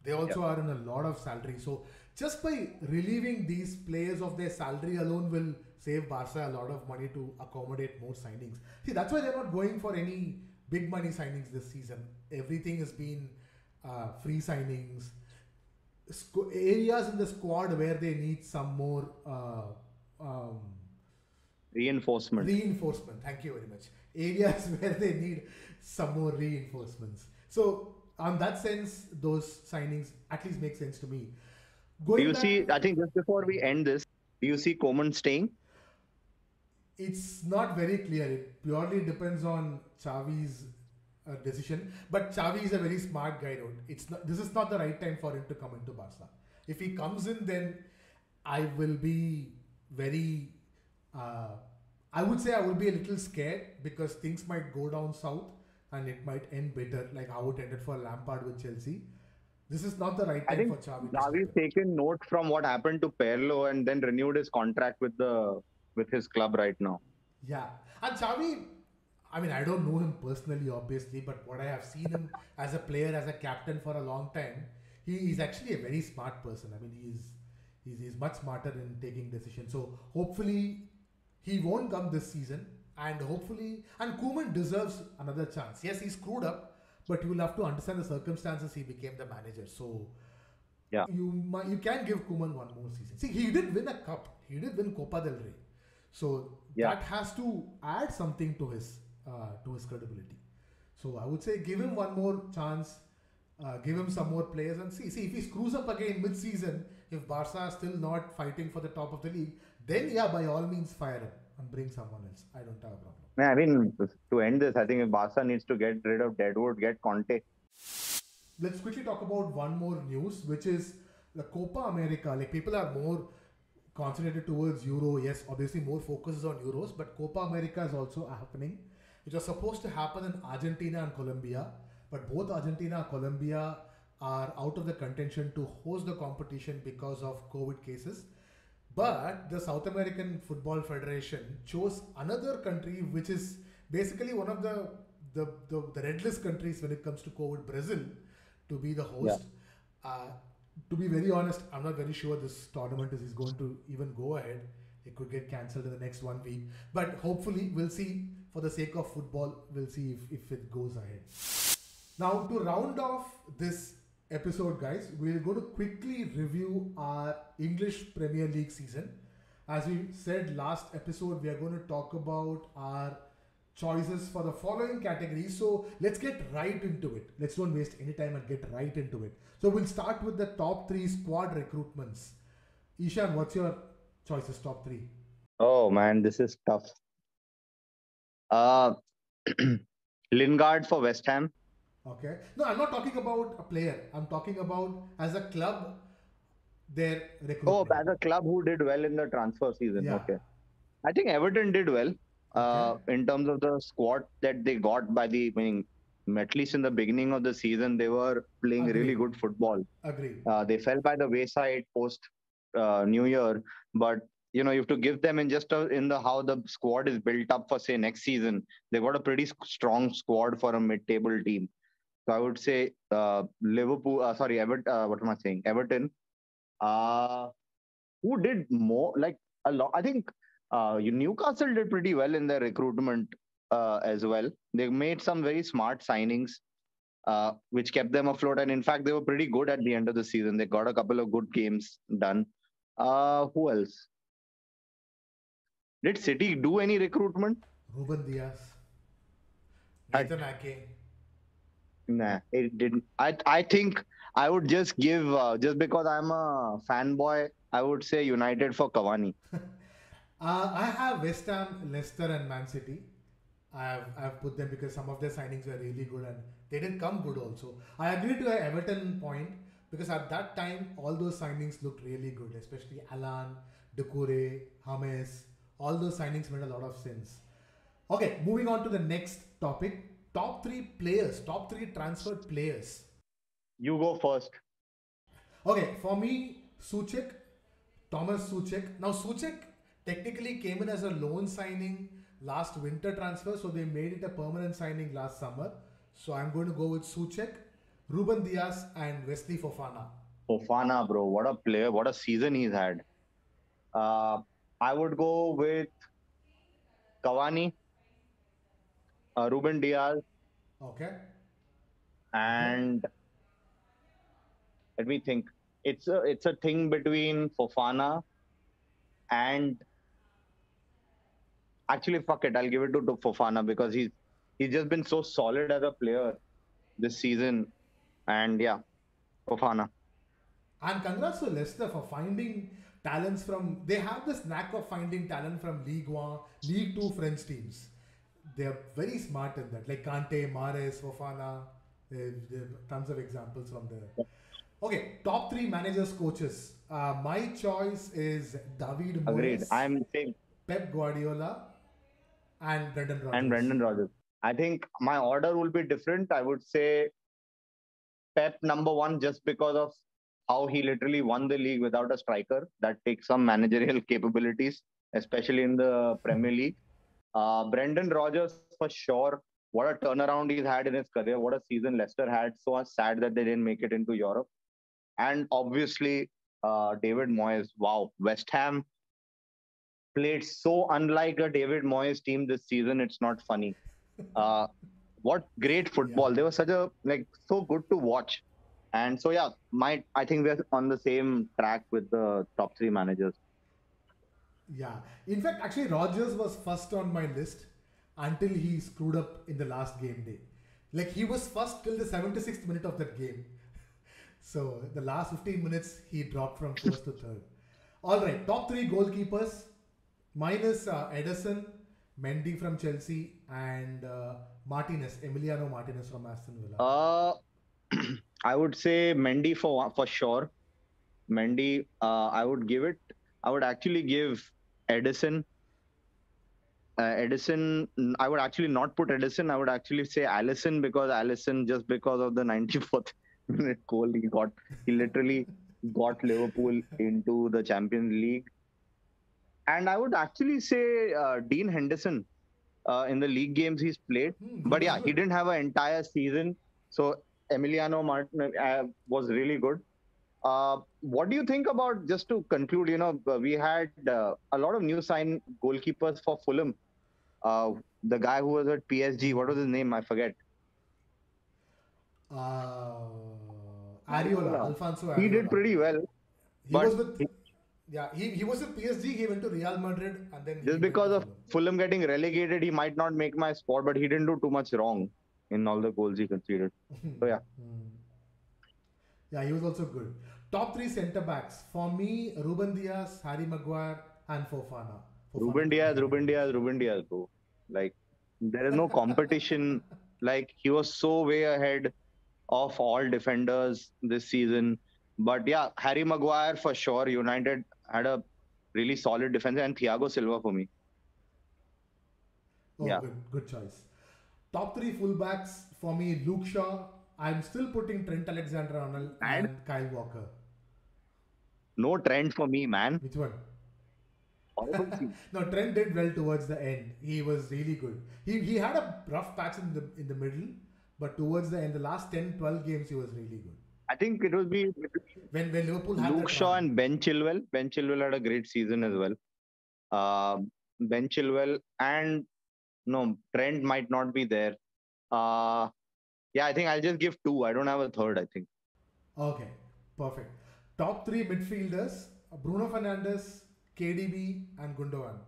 they also are in a lot of salary. So just by relieving these players of their salary alone will save Barca a lot of money to accommodate more signings. See, that's why they're not going for any big money signings this season. Everything has been free signings. Areas in the squad where they need some more reinforcement. Thank you very much. Areas where they need some more reinforcements. So, on that sense, those signings at least make sense to me. I think just before we end this, do you see Koeman staying? It's not very clear. It purely depends on Xavi's decision. But Xavi is a very smart guy. This is not the right time for him to come into Barca. If he comes in, then I will be very... I would say I would be a little scared because things might go down south and it might end bitter, like how it ended for Lampard with Chelsea. This is not the right time for Xavi. Xavi's taken note from what happened to Pirlo and then renewed his contract with his club right now. Yeah, and Xavi, I mean, I don't know him personally, obviously, but what I have seen him as a player, as a captain for a long time, he is actually a very smart person. I mean, He's much smarter in taking decisions. So hopefully he won't come this season, and hopefully, and Koeman deserves another chance. Yes, he screwed up, but you will have to understand the circumstances he became the manager. So Yeah. you can give Koeman one more season. See, he did win a cup. He did win Copa del Rey. So Yeah. that has to add something to his credibility. So I would say give him one more chance, give him some more players, and see if he screws up again mid-season, if Barca are still not fighting for the top of the league, then yeah, by all means fire him and bring someone else. I don't have a problem. I mean, to end this, I think if Barca needs to get rid of Deadwood, get Conte. Let's quickly talk about one more news, which is the Copa America. Like, people are more concentrated towards Euro. Yes, obviously more focus is on Euros, but Copa America is also happening. It was supposed to happen in Argentina and Colombia, but both Argentina and Colombia are out of the contention to host the competition because of COVID cases. But the South American Football Federation chose another country, which is basically one of the red list countries when it comes to COVID, Brazil, to be the host. To be very honest, I'm not very sure this tournament is going to even go ahead. It could get cancelled in the next 1 week. But hopefully, we'll see. For the sake of football, we'll see if it goes ahead. Now, to round off this episode, guys, we're going to quickly review our English Premier League season. As we said last episode, we are going to talk about our choices for the following categories. So let's get right into it. Let's don't waste any time and get right into it. So we'll start with the top 3 squad recruitments. Eeshaan, what's your choices, top 3? Oh man, this is tough. Lingard for West Ham. Okay. No, I'm not talking about a player. I'm talking about as a club, their recruitment. Oh, as a club who did well in the transfer season. Yeah. Okay. I think Everton did well Okay. in terms of the squad that they got by the, I mean, at least in the beginning of the season, they were playing really good football. Agreed. They fell by the wayside post New Year, but you have to give them in just in the how the squad is built up for say next season. They got a pretty strong squad for a mid-table team. So I would say Liverpool. Sorry, Everton. What am I saying? Everton. Who did more? Like a lot. I think Newcastle did pretty well in their recruitment as well. They made some very smart signings, which kept them afloat. And in fact, they were pretty good at the end of the season. They got a couple of good games done. Who else? Did City do any recruitment? Ruben Diaz. I- Nathan Ake. Nah, it didn't. I think I would just give, just because I'm a fanboy, I would say United for Cavani. I have West Ham, Leicester, and Man City. I've put them because some of their signings were really good and they didn't come good also. I agree to the Everton point because at that time all those signings looked really good, especially Alan, Doucouré, James. All those signings made a lot of sense. Okay, moving on to the next topic. Top 3 players, top 3 transferred players. You go first. Okay, for me, Souček, Thomas Souček. Now, Souček technically came in as a loan signing last winter transfer, so they made it a permanent signing last summer. So I'm going to go with Souček, Ruben Diaz, and Wesley Fofana. Fofana, bro, what a player, what a season he's had. I would go with Cavani, Ruben Diaz, Okay. and let me think. It's a thing between Fofana and actually fuck it. I'll give it to Fofana because he's just been so solid as a player this season, and yeah, Fofana. And congrats to Leicester for finding talents from. They have this knack of finding talent from League One, League Two French teams. They're very smart in that. Like Conte, Mahrez, Fofana. There are tons of examples from there. Okay, top 3 managers, coaches. My choice is David Agreed. Moyes, I'm saying Pep Guardiola, and Brendan Rodgers. and Brendan Rodgers. I think my order will be different. I would say Pep number 1 just because of how he literally won the league without a striker. That takes some managerial capabilities, especially in the Premier League. Brendan Rodgers for sure. What a turnaround he's had in his career. What a season Leicester had. So sad that they didn't make it into Europe. And obviously David Moyes. Wow, West Ham played so unlike a David Moyes team this season. It's not funny. Uh, what great football! Yeah. They were such a so good to watch. And so yeah, I think we're on the same track with the top three managers. Yeah. In fact, actually, Rodgers was first on my list until he screwed up in the last game day. Like he was first till the 76th minute of that game. So the last 15 minutes he dropped from first to third. All right, top three goalkeepers. Mine is Edison, Mendy from Chelsea, and Emiliano Martinez from Aston Villa. I would say Mendy for sure. Mendy, I would actually give Edison. Edison, I would actually not put Edison. I would actually say Allison just because of the 94th minute goal he literally got Liverpool into the Champions League. And I would actually say Dean Henderson in the league games he's played. But yeah, he didn't have an entire season. So Emiliano Martinez was really good. What do you think about, just to conclude, we had a lot of new sign goalkeepers for Fulham. The guy who was at PSG, what was his name? I forget. Alfonso Areola. He did pretty well. He was with PSG, he went to Real Madrid, and then just because of Fulham getting relegated, he might not make my squad, but he didn't do too much wrong in all the goals he conceded. So yeah. Yeah, he was also good. Top three centre backs. For me, Ruben Dias, Harry Maguire, and Fofana. Ruben Dias, bro. Like, there is no competition. Like, he was so way ahead of all defenders this season. But yeah, Harry Maguire for sure. United had a really solid defense, and Thiago Silva for me. Oh, yeah. Good choice. Top three fullbacks for me, Luke Shaw. I'm still putting Trent Alexander-Arnold and Kyle Walker. No Trent for me, man. Which one? No, Trent did well towards the end. He was really good. He had a rough patch in the middle, but towards the end, the last 10-12 games, he was really good. I think it will be when Liverpool had Luke Shaw and Ben Chilwell. Ben Chilwell had a great season as well. Ben Chilwell and Trent might not be there. Yeah, I think I'll just give two. I don't have a third, I think. Okay, perfect. Top three midfielders, Bruno Fernandes, KDB, and Gundogan.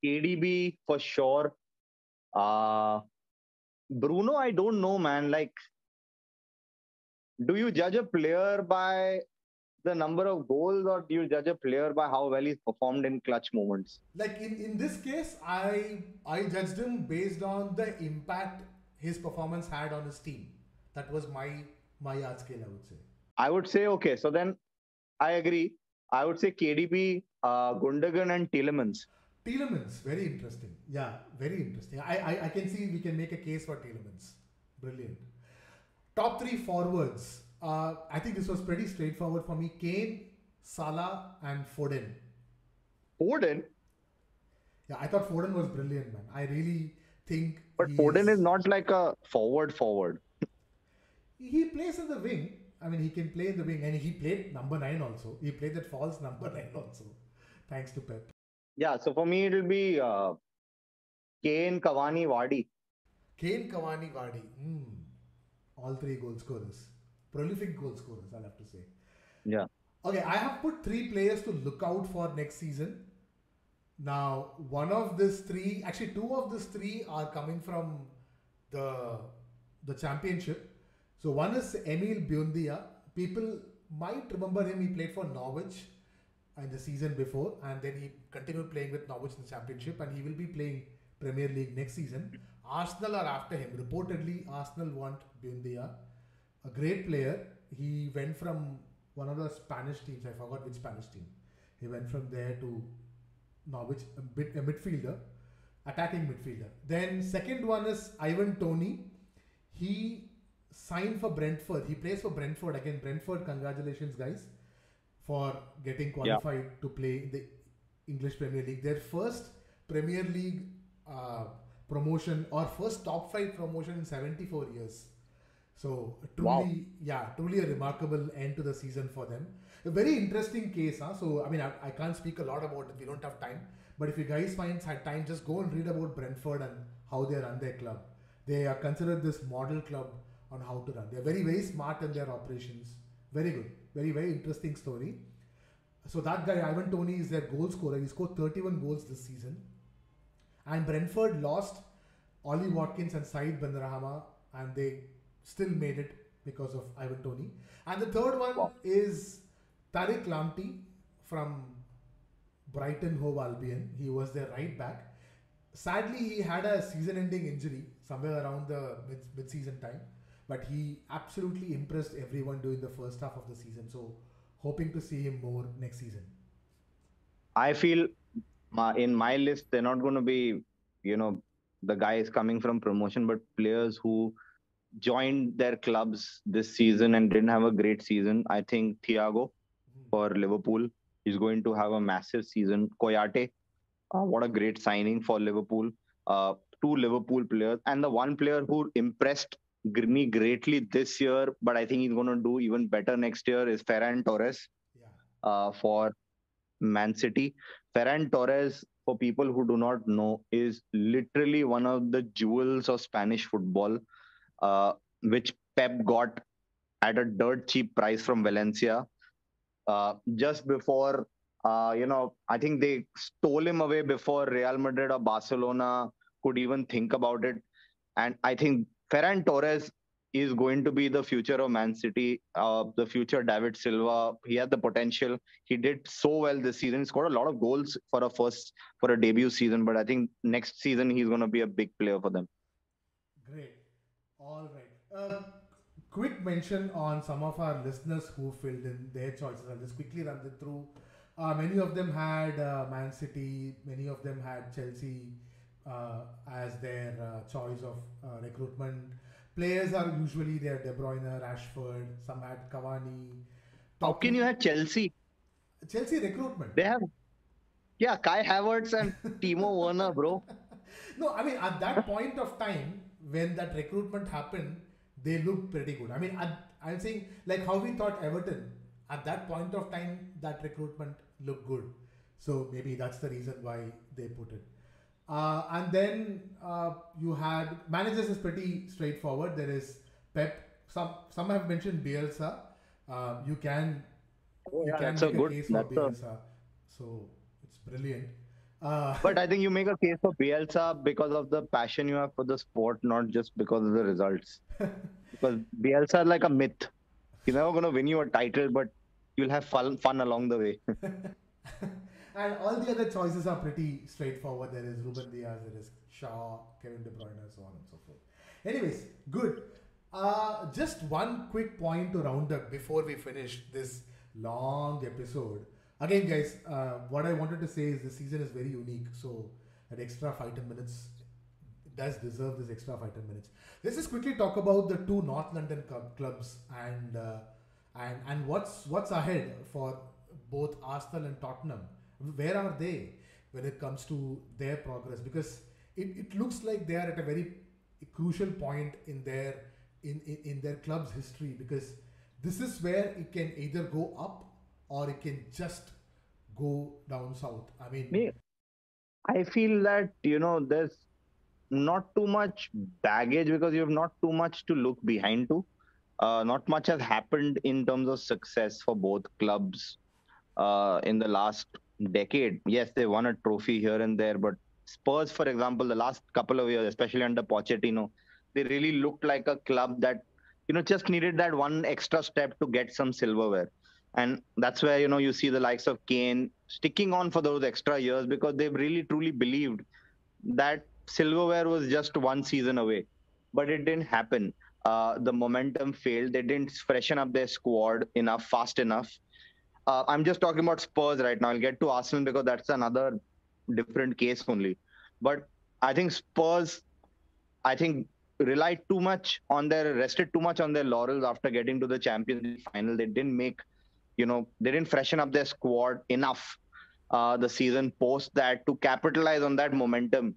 KDB for sure. Bruno, I don't know, man. Like, do you judge a player by the number of goals, or do you judge a player by how well he's performed in clutch moments? Like in this case, I judged him based on the impact his performance had on his team. That was my yard scale, I would say. I would say, okay, so then I agree. I would say KDB, Gundogan and Tielemans. Tielemans, very interesting. Yeah, very interesting. I can see we can make a case for Tielemans. Brilliant. Top three forwards. I think this was pretty straightforward for me. Kane, Salah and Foden. Foden? Yeah, I thought Foden was brilliant, man. I really think... But Foden is not like a forward. He plays in the wing. I mean, he can play in the wing, and he played number 9 also. He played that false number 9 also, thanks to Pep. Yeah, so for me, it will be Kane, Cavani, Vardy. Kane, Cavani, Vardy. All three goal scorers. Prolific goal scorers, I'll have to say. Yeah. Okay, I have put 3 players to look out for next season. Now, one of these 3, actually 2 of these 3 are coming from the championship. So one is Emil Buendia. People might remember him. He played for Norwich in the season before, and then he continued playing with Norwich in the championship, and he will be playing Premier League next season. Arsenal are after him. Reportedly, Arsenal want Buendia. A great player. He went from one of the Spanish teams. I forgot which Spanish team. He went from there to Norwich, a midfielder, attacking midfielder. Then second one is Ivan Toney. He signed for Brentford. He plays for Brentford. Again, Brentford, congratulations guys for getting qualified to play in the English Premier League. Their first Premier League promotion, or first top 5 promotion in 74 years. So Wow. truly, yeah, truly a remarkable end to the season for them. A very interesting case, huh? So I mean, I can't speak a lot about it. We don't have time. But if you guys find time, just go and read about Brentford and how they run their club. They are considered this model club on how to run. They're very, very smart in their operations. Very good. Very, very interesting story. So that guy, Ivan Toney, is their goal scorer. He scored 31 goals this season. And Brentford lost Ollie Watkins and Saeed Benrahma, and they still made it because of Ivan Toney. And the third one Wow. is Tariq Lamptey from Brighton Hove Albion. He was their right back. Sadly, he had a season-ending injury somewhere around the mid-season time, but he absolutely impressed everyone during the first half of the season. So, hoping to see him more next season. I feel in my list, they're not going to be, you know, the guys coming from promotion, but players who joined their clubs this season and didn't have a great season. I think Thiago for Liverpool is going to have a massive season. Koyate, what a great signing for Liverpool. Uh, Two Liverpool players, and the one player who impressed me greatly this year, but I think he's going to do even better next year is Ferran Torres Yeah. for Man City. Ferran Torres, for people who do not know, is literally one of the jewels of Spanish football, uh, which Pep got at a dirt cheap price from Valencia just before. I think they stole him away before Real Madrid or Barcelona could even think about it. And I think Ferran Torres is going to be the future of Man City, the future David Silva. He had the potential. He did so well this season. He scored a lot of goals for a debut season. But I think next season he's going to be a big player for them. Great. All right. Quick mention on some of our listeners who filled in their choices. I'll just quickly run them through. Many of them had Man City, many of them had Chelsea as their choice of recruitment. Players are usually there: De Bruyne, Rashford, some had Cavani. How can you Talking have Chelsea? Chelsea recruitment. They have, yeah, Kai Havertz and Timo Werner, bro. No, I mean, at that point of time, when that recruitment happened, they looked pretty good. I mean, I'm saying, like how we thought Everton, at that point of time, that recruitment looked good. So maybe that's the reason why they put it. And then you had managers is pretty straightforward. There is Pep. Some have mentioned Bielsa. You can Oh you yeah, can that's a make a good. case for That's a Bielsa. So it's brilliant. Uh, But I think you make a case for Bielsa because of the passion you have for the sport, not just because of the results. Because Bielsa is like a myth. He's never going to win you a title, but you'll have fun along the way. and all the other choices are pretty straightforward. There is Ruben Diaz, there is Shaw, Kevin De Bruyne, so on and so forth. Anyways, good. Just one quick point to round up before we finish this long episode. Again, guys, what I wanted to say is this season is very unique. So, an extra 5 10 minutes does deserve this extra 5 10 minutes. Let's just quickly talk about the two North London clubs and what's ahead for both Arsenal and Tottenham. Where are they when it comes to their progress? Because it looks like they are at a very crucial point in their club's history, because this is where it can either go up or it can just go down south. I mean, Me, I feel that, there's not too much baggage because you have not too much to look behind to. Not much has happened in terms of success for both clubs in the last decade. Yes, they won a trophy here and there, but Spurs, for example, the last couple of years, especially under Pochettino, they really looked like a club that, just needed that one extra step to get some silverware. And that's where, you see the likes of Kane sticking on for those extra years because they've really truly believed that silverware was just one season away. But it didn't happen. The momentum failed. They didn't freshen up their squad enough, fast enough. I'm just talking about Spurs right now. I'll get to Arsenal because that's another different case only. But I think Spurs, I think, rested too much on their laurels after getting to the Champions League final. They didn't they didn't freshen up their squad enough the season post that to capitalize on that momentum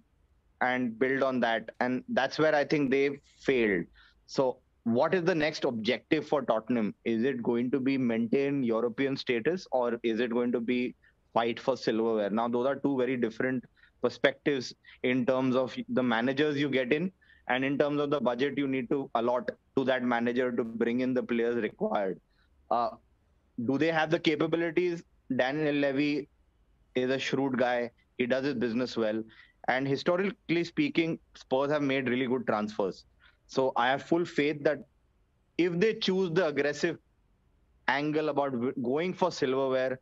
and build on that. And that's where I think they failed. So what is the next objective for Tottenham? Is it going to be maintain European status, or is it going to be fight for silverware? Now, those are two very different perspectives in terms of the managers you get in and in terms of the budget you need to allot to that manager to bring in the players required. Uh, do they have the capabilities? Daniel Levy is a shrewd guy. He does his business well. And historically speaking, Spurs have made really good transfers. So I have full faith that if they choose the aggressive angle about going for silverware,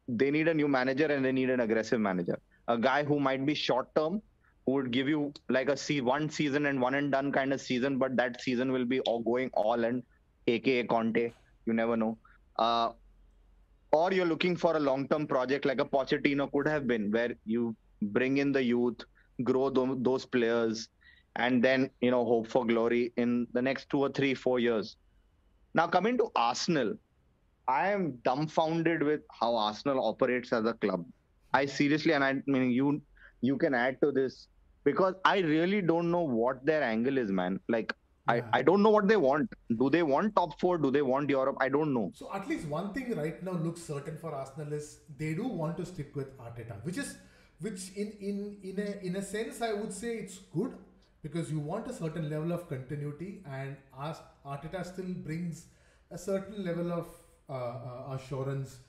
they need a new manager and they need an aggressive manager. A guy who might be short term, who would give you like one season and one and done kind of season, but that season will be going all in, aka Conte. You never know. Or you're looking for a long-term project like a Pochettino could have been, where you bring in the youth, grow those players, and then hope for glory in the next 2 or 3, 4 years. Now coming to Arsenal, I am dumbfounded with how Arsenal operates as a club. I seriously, and I mean you can add to this, because I really don't know what their angle is, man. Like I don't know what they want. Do they want top 4? Do they want Europe? I don't know. So at least one thing right now looks certain for Arsenal is they do want to stick with Arteta, which in a sense I would say it's good, because you want a certain level of continuity, and Arteta still brings a certain level of assurance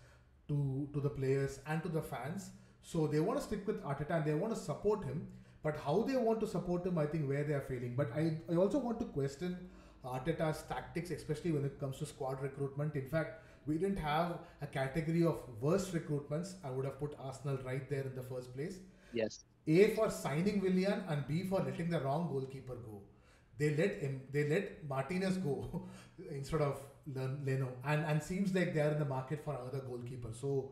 to the players and to the fans. So they want to stick with Arteta and they want to support him. But how they want to support him, I think where they are failing. But I also want to question Arteta's tactics, especially when it comes to squad recruitment. In fact, we didn't have a category of worst recruitments. I would have put Arsenal right there in the first place. Yes. A, for signing Willian, and B, for letting the wrong goalkeeper go. They let Martinez go instead of Leno, and seems like they are in the market for another goalkeeper. So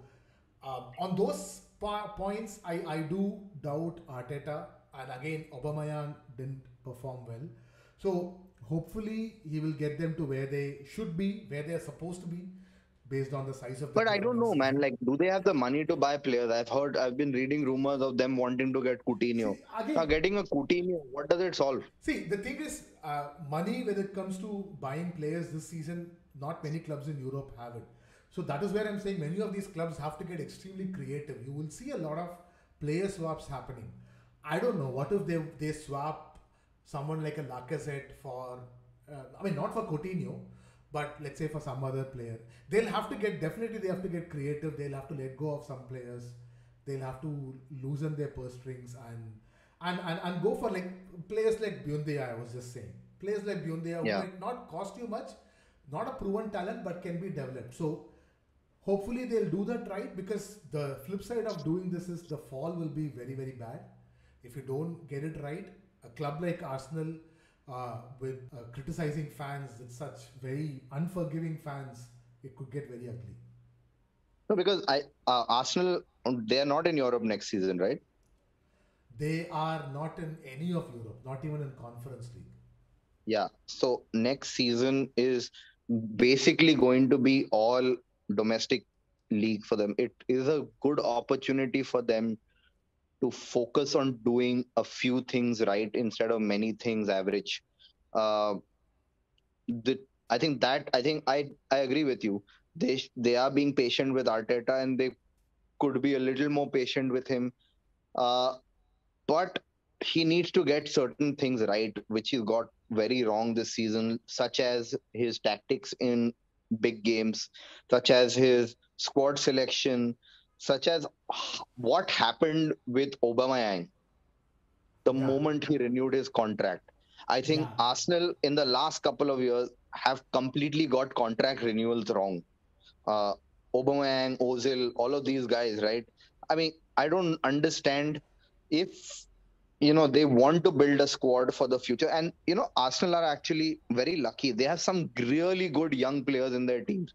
on those points, I do doubt Arteta. And again, Aubameyang didn't perform well. So hopefully he will get them to where they should be, where they are supposed to be, based on the size of the But I don't know, man. Like, do they have the money to buy players? I've been reading rumors of them wanting to get Coutinho. Now, getting a Coutinho, what does it solve? See, the thing is, money when it comes to buying players this season, not many clubs in Europe have it. So that is where I'm saying many of these clubs have to get extremely creative. You will see a lot of player swaps happening. I don't know, what if they swap someone like a Lacazette for, not for Coutinho, but let's say for some other player. They have to get creative. They'll have to let go of some players. They'll have to loosen their purse strings and go for like players like Buendia. I was just saying, players like Buendia who might not cost you much, not a proven talent, but can be developed. So hopefully they'll do that right, because the flip side of doing this is the fall will be very, very bad. If you don't get it right, a club like Arsenal with criticizing fans, with such very unforgiving fans, it could get very ugly. No, because Arsenal, they are not in Europe next season, right? They are not in any of Europe, not even in Conference League. Yeah. So next season is basically going to be all domestic league for them. It is a good opportunity for them to focus on doing a few things right instead of many things average. I agree with you. They are being patient with Arteta, and they could be a little more patient with him. But he needs to get certain things right, which he got very wrong this season, such as his tactics in big games, such as his squad selection, such as what happened with Aubameyang the moment he renewed his contract. I think Arsenal in the last couple of years have completely got contract renewals wrong. Aubameyang, Ozil, all of these guys, right? I mean, I don't understand if they want to build a squad for the future. And Arsenal are actually very lucky. They have some really good young players in their teams,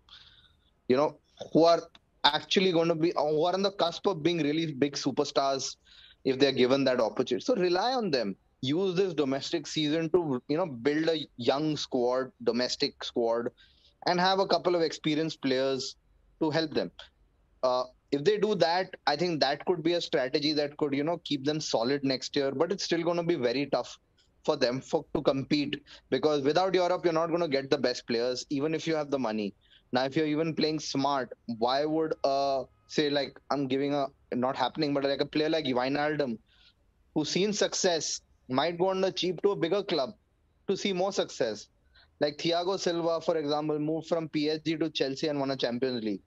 who are actually going to be, who are on the cusp of being really big superstars if they're given that opportunity. So rely on them. Use this domestic season to build a young squad, domestic squad, and have a couple of experienced players to help them. If they do that, I think that could be a strategy that could keep them solid next year. But it's still going to be very tough for them to compete, because without Europe, you're not going to get the best players, even if you have the money. Now, if you're even playing smart, why would say like I'm giving a not happening, but like a player like Wijnaldum, who's seen success, might go on the cheap to a bigger club to see more success. Like Thiago Silva, for example, moved from PSG to Chelsea and won a Champions League.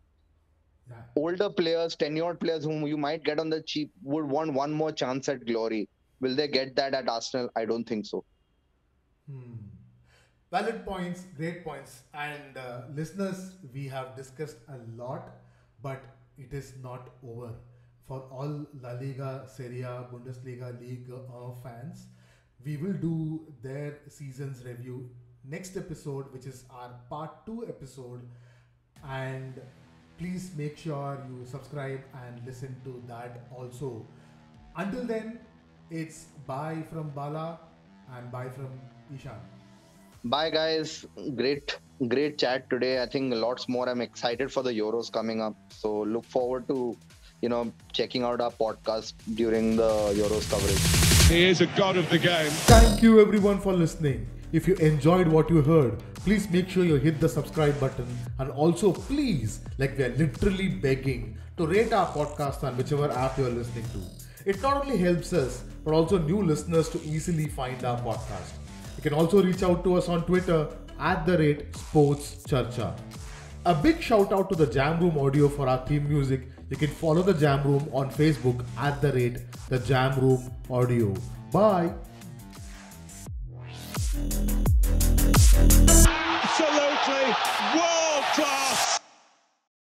Yeah. Older players, tenured players whom you might get on the cheap would want one more chance at glory. Will they get that at Arsenal? I don't think so. Valid points, great points. And listeners, we have discussed a lot, but it is not over. For all La Liga, Serie A, Bundesliga, League fans, we will do their season's review next episode, which is our part 2 episode. And please make sure you subscribe and listen to that also. Until then, it's bye from Bala and bye from Eeshaan. Bye, guys. Great chat today. I think lots more. I'm excited for the Euros coming up. So look forward to, checking out our podcast during the Euros coverage. He is a god of the game. Thank you everyone for listening. If you enjoyed what you heard, please make sure you hit the subscribe button, and also please, like we are literally begging, to rate our podcast on whichever app you are listening to. It not only helps us, but also new listeners to easily find our podcast. You can also reach out to us on Twitter @SportsCharcha. A big shout out to the Jam Room Audio for our theme music. You can follow the Jam Room on Facebook @the Jam Room Audio. Bye. Absolutely world class.